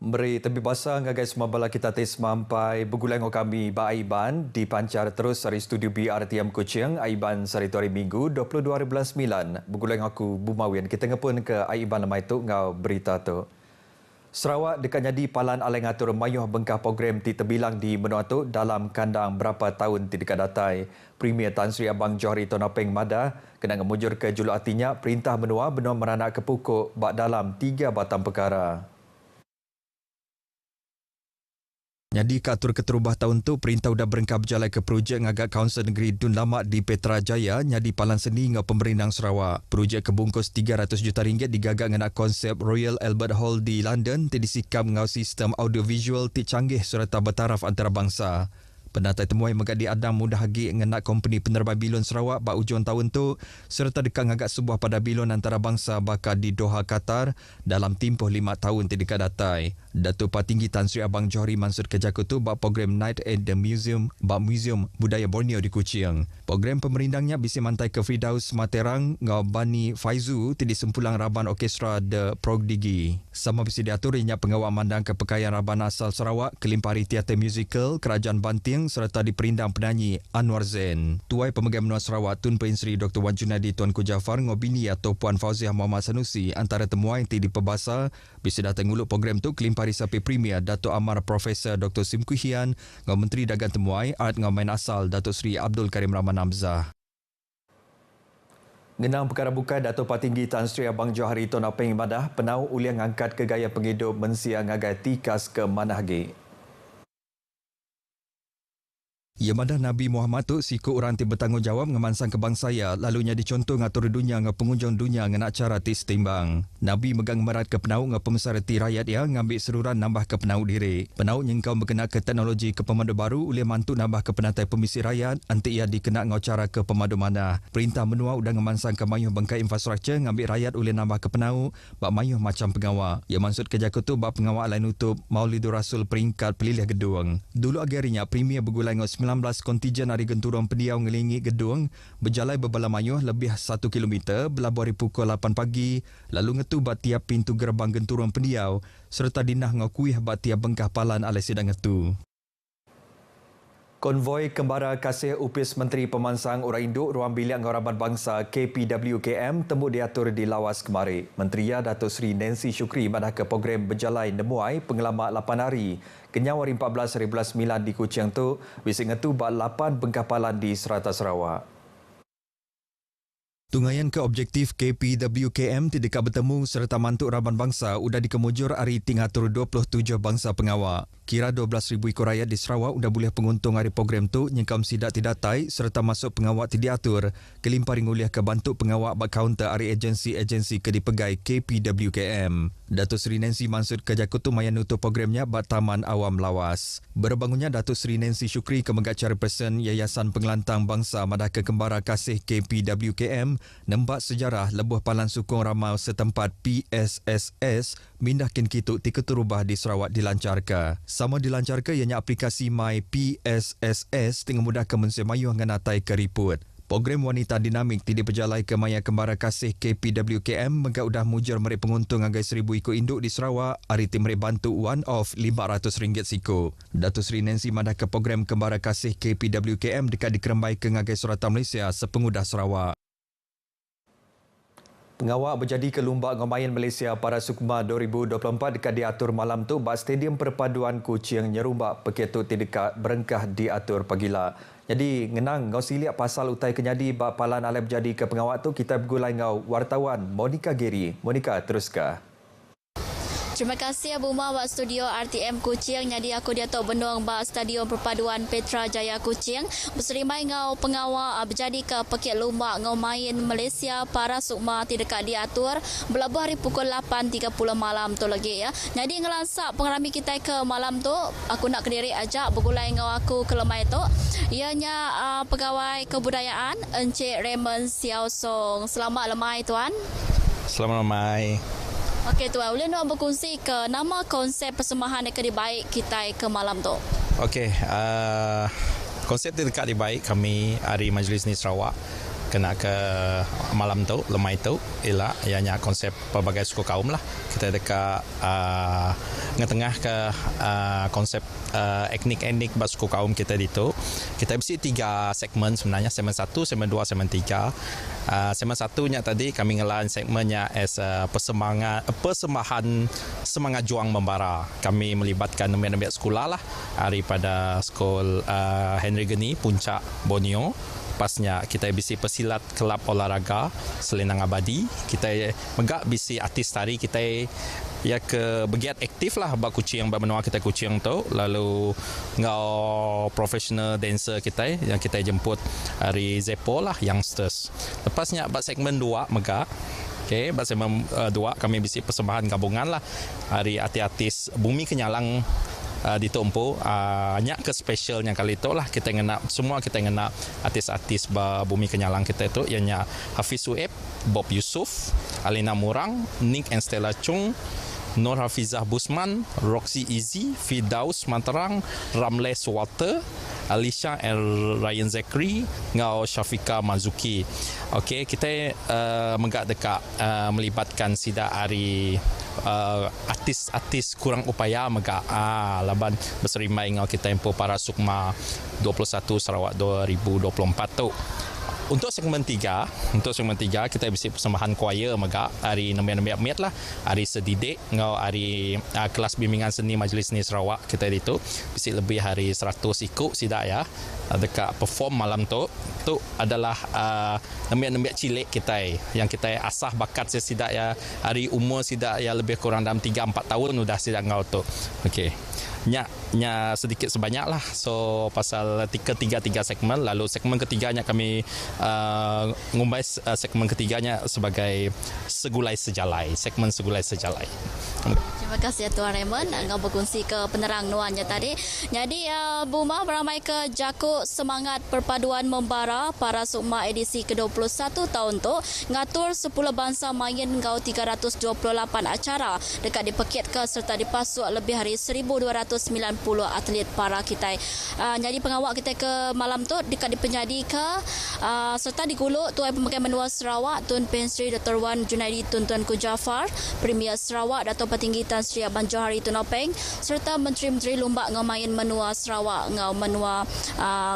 Meri tebi basah ngagai semua bala kita tes mampai bergulang kami ba Aiban dipancar terus dari studio BRTM Kuching Aiban sari tu hari Minggu 22/9 bergulang aku Bumawian kita ngepun ke Aiban lemai tu ngau berita tu. Sarawak dekat jadi palan alai ngatur mayuh bengkah program ti terbilang di Menua tu dalam kandang berapa tahun ti dekat datai. Premier Tan Sri Abang Johari Tonapeng Mada kena ngemujur ke juluk artinya perintah Menua benar meranak ke pokok bak dalam 3 batang perkara. Jadi katur keterubah tahun tu perintah udah berengkap berjalan ke projek ngagak Kaunsil Negeri Dun Lamak di Petrajaya nyadi palan seni ngau pemerintah Sarawak. Projek kebungkus 300 juta ringgit digagak ngena konsep Royal Albert Hall di London ti disikam ngau sistem audiovisual ti canggih serta bertaraf antarabangsa. Pendatai temuai megadi Adam mudah hagi ngena company penerbang bilon Sarawak bak ujung tahun tu serta dekat ngagak sebuah pada bilon antarabangsa bakal di Doha, Qatar dalam tempoh 5 tahun ti dekat datai. Datuk Patinggi Tan Sri Abang Johari mansud kejaku tu bak program Night at the Museum bak Museum Budaya Borneo di Kuching. Program pemerindangnya bisi mantai ke Firdaus Materang ngau Bani Faizu ti disempulang Raban Orkestra The Prodigy. Sama bisi diaturinya pengawal mandang ke pekayaan Raban asal Sarawak kelimpari teater musical Kerajaan Banting serta diperindang penyanyi Anwar Zain. Tuai Pemegang Menua Sarawak Tun Perin Sri Dr. Wan Junadi Tuanku Jaafar ngobini atau Puan Fauziah Muhammad Sanusi antara temuan yang dipebasa bisa datang nguluk program tu kelimpari sapi Premier Dato' Amar Profesor Dr. Sim Kuhian ngau Menteri Dagang Temuai Art ngau Main Asal Dato' Sri Abdul Karim Rahman Hamzah. Ngenang perkara bukan Dato' Patinggi Tan Sri Abang Johari Tonapeng Madah penau uliang angkat ke gaya penghidup mensia ngagai tikas ke manahge. Ya madah Nabi Muhammad tu siku orang ti bertanggungjawab ngemansang kebangsaya lalunya dicontoh ngatur dunia ngau pengunjung dunia ngena cara ti setimbang. Nabi megang merat ke penau ngau pemesar ti rakyat ya ngambil seruran nambah ke penau diri. Penau nyengkau berkena ke teknologi ke pemadu baru oleh mantu nambah ke penatai pemisi rakyat anti ia dikena ngau cara ke pemadu mana. Perintah Menua udah ngemansang ke mayuh bengkai infrastruktur ngambil rakyat oleh nambah ke penau bak mayuh macam pengawal. Ya maksud kejaku tu bak pengawal lain utup Maulidur Rasul peringkat pelilih gedung. Dulu agarinya Premier bergulai ngau 19 kontijen hari genturong pendiau ngelingi gedung berjalan berbala mayuh lebih 1 km berlabuh hari pukul 8 pagi lalu ngetu bat tiap pintu gerbang genturong pendiau serta dinah ngakuih bat tiap bengkah palan alai sidang ngetu. Konvoi kembara kasih upis Menteri Pemansang Orang Induk Ruang Bilik Raban Bangsa KPWKM temu diatur di lawas kemari. Menteri Datuk Seri Nancy Shukri madah ke program berjalai nemuai pengelamak 8 hari. Kenyau hari 14/9 di Kuching tu bising ngetu bak 8 bengkah palan di serata Sarawak. Tungaian ke objektif KPWKM ti dekat bertemu serta mantuk Raban Bangsa udah dikemujur hari tingatur 27 bangsa pengawal. Kira 12,000 ekor rakyat di Sarawak udah boleh penguntung hari program tu nyengkam sidak tidatai serta masuk pengawal ti diatur kelimpari nguliah ke bantuk pengawal bak kaunter hari agensi-agensi ke dipegai KPWKM. Datuk Seri Nancy mansud kejaku tu mayan nutup programnya bak Taman Awam Lawas. Berbangunnya Datuk Seri Nancy Shukri kemegat chairperson Yayasan Pengelantang Bangsa madah ke kembara kasih KPWKM nembak sejarah lebuh palan sukong ramau setempat PSSS mindahkin kituk ti keterubah di Sarawak dilancarkan. Sama dilancarkan ianya aplikasi My PSSS dengan mudah ke mensia mayuh ngenatai keriput. Program wanita dinamik tidak berjalai ke maya kembara kasih KPWKM megak udah mujur mereka penguntung anggai 1,000 ekor induk di Sarawak hari tim mereka bantu one off RM500 siku. Datuk Seri Nancy madah ke program kembara kasih KPWKM dekat dikerembai ke ngagai Suratan Malaysia sepengudah Sarawak. Pengawal berjadi ke Lumba Ngomayan Malaysia para Sukma 2024 dekat diatur malam tu bak Stadium Perpaduan Kuching nyerumbak peketut ti dekat berengkah diatur pagila. Jadi ngenang ngau siliak pasal utai kenyadi bak palan alai berjadi ke pengawal tu kita bergulai ngau wartawan Monica Geri. Monica teruskan. Terima kasih Abu Umar buat studio RTM Kuching. Jadi aku dia tok benung buat Stadium Perpaduan Petrajaya Kuching. Berserimai ngau pengawal berjadi ke Pekit Lumbak ngau main Malaysia para sukma tidak diatur berlabuh hari pukul 8.30 malam tu lagi ya. Jadi ngelansak pengerami kita ke malam tu aku nak kediri ajak bergulai ngau aku ke lemai tu. Ianya pegawai kebudayaan Encik Raymond Xiao Song. Selamat lemai tuan. Selamat lemai. Okey tuan, boleh nak berkongsi ke nama konsep persembahan yang dibaik kita ke malam tu? Okey, konsep dekat dibaik kami hari Majlis Ni Sarawak kena ke malam tu, lemai tu, ialah ianya konsep pelbagai suku kaum lah. Kita dekat tengah ke konsep etnik bab suku kaum kita itu. Kita bisi 3 segmen sebenarnya, segmen 1, segmen 2, segmen 3. Segmen 1-nya tadi kami ngelan segmennya as persembahan semangat juang membara. Kami melibatkan nombor-nombor sekolah lah daripada sekolah Henry Geni, Puncak, Borneo. Pasnya kita bisi pesilat kelab olahraga Selendang Abadi. Kita megak bisi artis tari kita ya ke begiat aktif lah bak kucing bak menua kita kucing tu. Lalu ngau professional dancer kita yang kita jemput dari Zepo lah youngsters. Lepasnya bak segmen 2 megak. Okay, bak segmen 2 kami bisi persembahan gabungan lah hari artis Bumi Kenyalang ditumpu banyak ke specialnya kali itu lah kita ngena artis-artis Bumi Kenyalang kita itu ianya Hafiz Sueb, Bob Yusuf, Alina Murang, Nick and Stella Chung, Nur Hafizah Busman, Roxy Easy, Fidaus Mantarang, Ramles Walter, Alicia and Ryan Zachary, ngau Syafika Mazuki. Okey, kita megak dekat melibatkan sida hari artis-artis kurang upaya megak laban berserimai ngau kita empo para Sukma 21 Sarawak 2024 tu. Untuk segmen 3 kita bisi persembahan choir megak hari nombor-nombor miat lah, hari sedidik ngau hari kelas bimbingan seni Majlis Seni Sarawak kita itu bisi lebih hari 100 ikut sidak ya dekat perform malam tu adalah nombor-nombor cilik kita yang kita asah bakat sidak ya hari umur sidak ya lebih kurang dalam 3-4 tahun sudah sidak ngau tu. Okey, nya sedikit sebanyak lah. So pasal tiga segmen, lalu segmen ketiganya kami ngumbai segmen ketiganya sebagai segmen segulai sejalai. Terima kasih Tuan Raymond ngau berkongsi ke penerang nuannya tadi. Jadi Buma beramai ke Jakuk Semangat Perpaduan Membara para Sukma edisi ke-21 tahun tu ngatur 10 bangsa main ngau 328 acara dekat dipekit ke serta dipasuk lebih hari 1290 atlet para kita. Jadi pengawal kita ke malam tu dekat dipenyadi ke serta diguluk Tuan Pemakaman Menua Sarawak Tun Pensri Dr. Wan Junaidi Tun Tuanku Jaafar, Premier Sarawak Dato' Petinggi Tan Sri Abang Johari Tun Openg serta Menteri-Menteri Lumbak ngau main Menua Sarawak ngau menua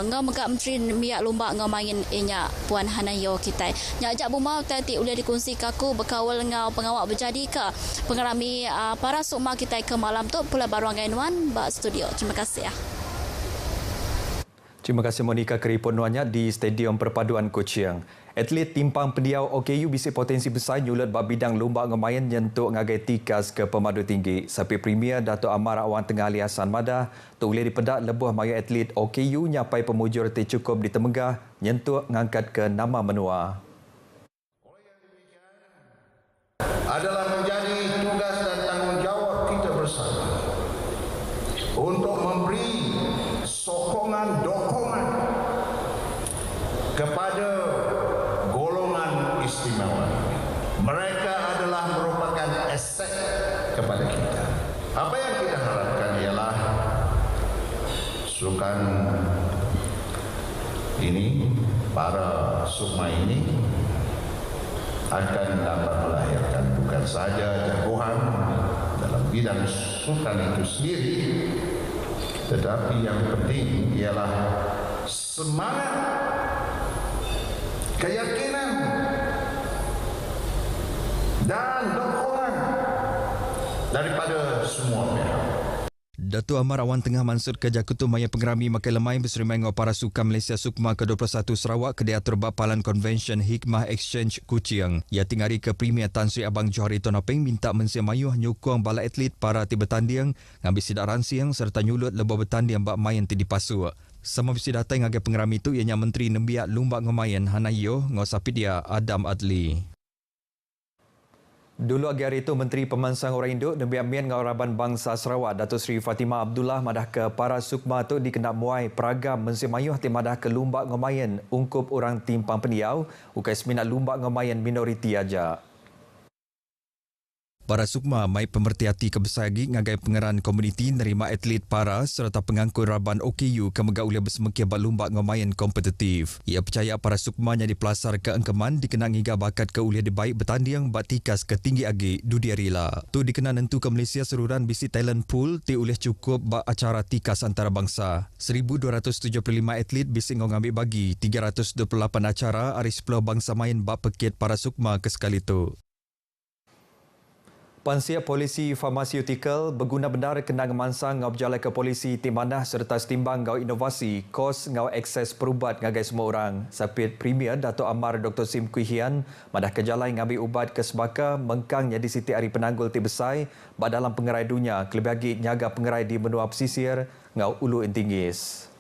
ngau megak Menteri Miak Lumbak ngau main inya Puan Hanayo kita. Nya ajak Buma tadi boleh dikongsi kaku berkawal ngau pengawal berjadi ke pengerami para sukma kita ke malam tu pula baru angainuan bak studio. Terima kasih ya. Terima kasih Monika keripuannya di Stadium Perpaduan Kuching. Atlet timpang pendiau OKU bisi potensi besar nyulut bab bidang lomba ngemayan nyentuk ngagai tikas ke pemadu tinggi. Sapi Premier Dato' Amar Awan Tengah Ali Hassan Madah tu boleh dipedak lebuh maya atlet OKU nyapai pemujur cukup di Temegah nyentuk ngangkat ke nama menua. Adalah menjadi tugas dan tanggungjawab kita bersama untuk memberi dokongan kepada golongan istimewa. Mereka adalah merupakan aset kepada kita. Apa yang kita harapkan ialah sukan ini, para sukma ini akan dapat melahirkan bukan saja jagoan dalam bidang sukan itu sendiri, tetapi yang penting ialah semangat, keyakinan dan dorongan daripada semua pihak. Dato' Amar Awan Tengah Mansur ke Jakutu Maya Pengerami Makai Lemai berserimai ngau para sukan Malaysia Sukma ke-21 Sarawak ke diatur Bapalan Convention Hikmah Exchange Kuching. Ia tingari ke Premier Tan Sri Abang Johari Tun Openg minta mensia mayuh nyukung bala atlet para ti bertanding ngambil sidak ransiang serta nyulut lebuh bertanding bak main ti dipasu. Sama bisi datai ngagai pengerami itu ianya Menteri Nembiak Lumbak Ngemayan Hanayo ngau sapidia Adam Adli. Dulu hari itu Menteri Pemansang Orang Induk Nembiak Mian ngau Raban Bangsa Sarawak Datuk Seri Fatimah Abdullah madah ke para sukma tu dikenal muai peragam mensi mayuh ti madah ke Lumbak Ngemayan ungkup orang timpang pendiau ukai seminat Lumbak Ngemayan minoriti aja. Para sukma mai pemerhati kebesagi ngagai pengeran komuniti nerima atlet para serta pengangkut raban OKU ke mega ulia bersemekia balumba ngomayan kompetitif. Ia percaya para sukma yang dipelasar ke engkeman dikenang hingga bakat ke ulia dibaik bertanding bat tikas ke tinggi agi dunia rila. Tu dikenal nentu ke Malaysia seruran bisi talent pool ti ulih cukup bak acara tikas antarabangsa. 1,275 atlet bisi ngambil bagi 328 acara hari 10 bangsa main bak pekit para sukma ke sekali tu. Pansia Polisi Farmaseutikal berguna benar kena ngemansang ngau berjalan ke polisi timanah serta setimbang ngau inovasi kos ngau akses perubat ngagai semua orang. Sapit Premier Dato' Amar Dr. Sim Kui Hian madah kejalai ngambil ubat ke sebaka mengkang jadi Siti Ari Penanggul ti besai bak dalam pengerai dunia kelebih lagi nyaga pengerai di benua pesisir ngau Ulu Intinggis.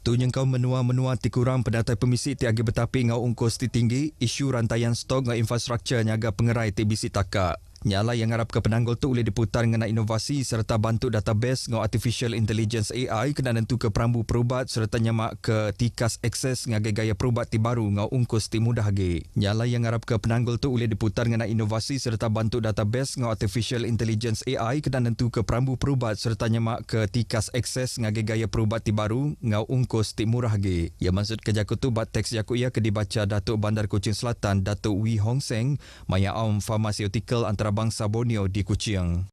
Tu nyengkau menua-menua ti kurang pendatai pemisi ti agi betapi ngau ungkos ti tinggi, isu rantaian stok ngau infrastruktur nyaga pengerai ti bisi takak. Nyala yang harap ke penanggul tu boleh diputar mengenai inovasi serta bantu database ngau artificial intelligence AI kena nentu ke perambu perubat serta nyamak ke tikas akses ngagai gaya perubat ti baru ngau ungkos ti mudah agi. Nyala yang harap ke penanggul tu boleh diputar mengenai inovasi serta bantu database ngau artificial intelligence AI kena nentu ke perambu perubat serta nyamak ke tikas akses ngagai gaya perubat ti baru ngau ungkos ti murah agi. Ya maksud kejaku tu bat teks jaku ia ke dibaca Datuk Bandar Kuching Selatan Datuk Wee Hong Seng Maya Aum Farmaseutikal Antarabangsa Borneo di Kuching.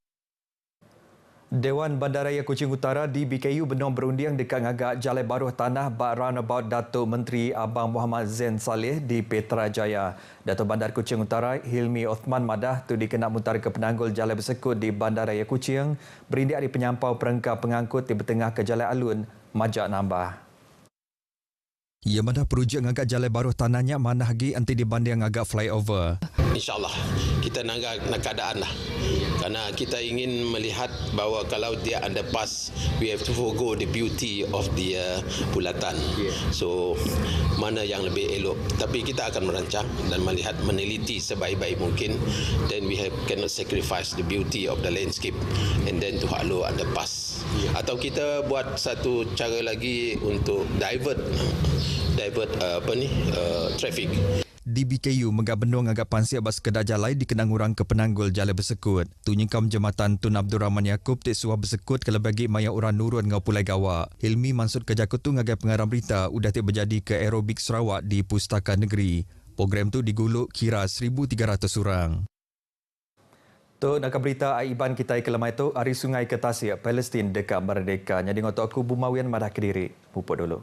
Dewan Bandaraya Kuching Utara di BKU benong berunding dekat ngagak Jalai Baruh Tanah bak roundabout Datuk Menteri Abang Muhammad Zain Saleh di Petrajaya. Datuk Bandar Kuching Utara Hilmi Othman Madah tu dikenal mutar ke penanggul Jalai Bersekut di Bandaraya Kuching berindik di penyampau perengkap pengangkut di bertengah ke Jalai Alun Majak Nambah. Ia mana projek ngagak Jalai Baruh Tanahnya mana lagi anti dibanding ngagak flyover. InsyaAllah kita nak keadaan lah. Kerana kita ingin melihat bahawa kalau dia underpass, we have to forgo the beauty of the bulatan. So mana yang lebih elok. Tapi kita akan merancang dan melihat meneliti sebaik-baik mungkin. Then we cannot sacrifice the beauty of the landscape and then to halu underpass. Atau kita buat satu cara lagi untuk divert traffic. Di BKU menggabendung agak pansia bas kedai jalai dikenang orang ke penanggul Jalai Bersekut. Tu nyengkam Jematan Tun Abdul Rahman Yaakob tik suah bersekut kalau bagi maya orang nurun ngau Pulai Gawa. Hilmi mansud kejakut tu ngagai pengarang berita udah tik berjadi ke aerobik Sarawak di Pustaka Negeri. Program tu diguluk kira 1,300 orang. Tu nak berita aiban kita ke lemai tu Ari Sungai ke Tasik Palestin dekat Merdeka. Jadi ngotok aku Bumawian Madah Kediri. Pupuk dulu.